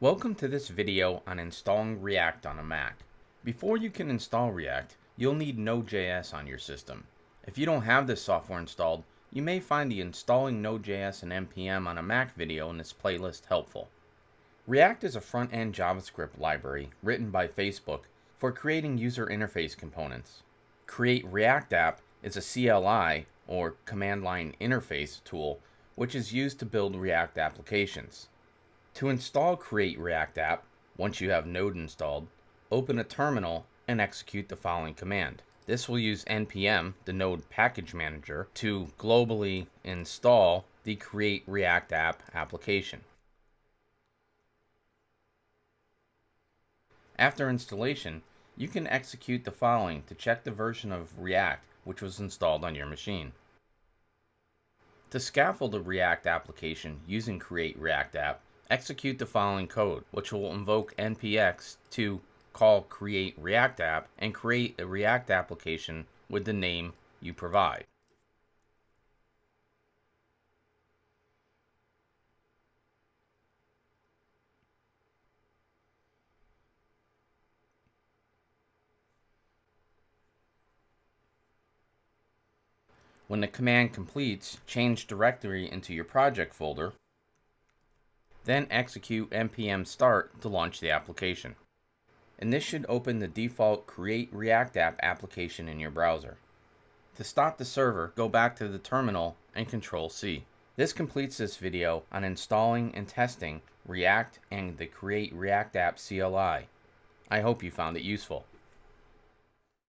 Welcome to this video on installing React on a Mac. Before you can install React, you'll need Node.js on your system. If you don't have this software installed, you may find the Installing Node.js and NPM on a Mac video in this playlist helpful. React is a front-end JavaScript library written by Facebook for creating user interface components. Create-react-app is a CLI, or command line interface tool, which is used to build React applications. To install create-react-app, once you have Node installed, open a terminal and execute the following command. This will use npm, the Node package manager, to globally install the create-react-app application. After installation, you can execute the following to check the version of React which was installed on your machine. To scaffold a React application using create-react-app, execute the following code, which will invoke npx to call create-react-app and create a React application with the name you provide. When the command completes, change directory into your project folder, then execute npm start to launch the application. And this should open the default create-react-app application in your browser. To stop the server, go back to the terminal and Control-C. This completes this video on installing and testing React and the create-react-app CLI. I hope you found it useful.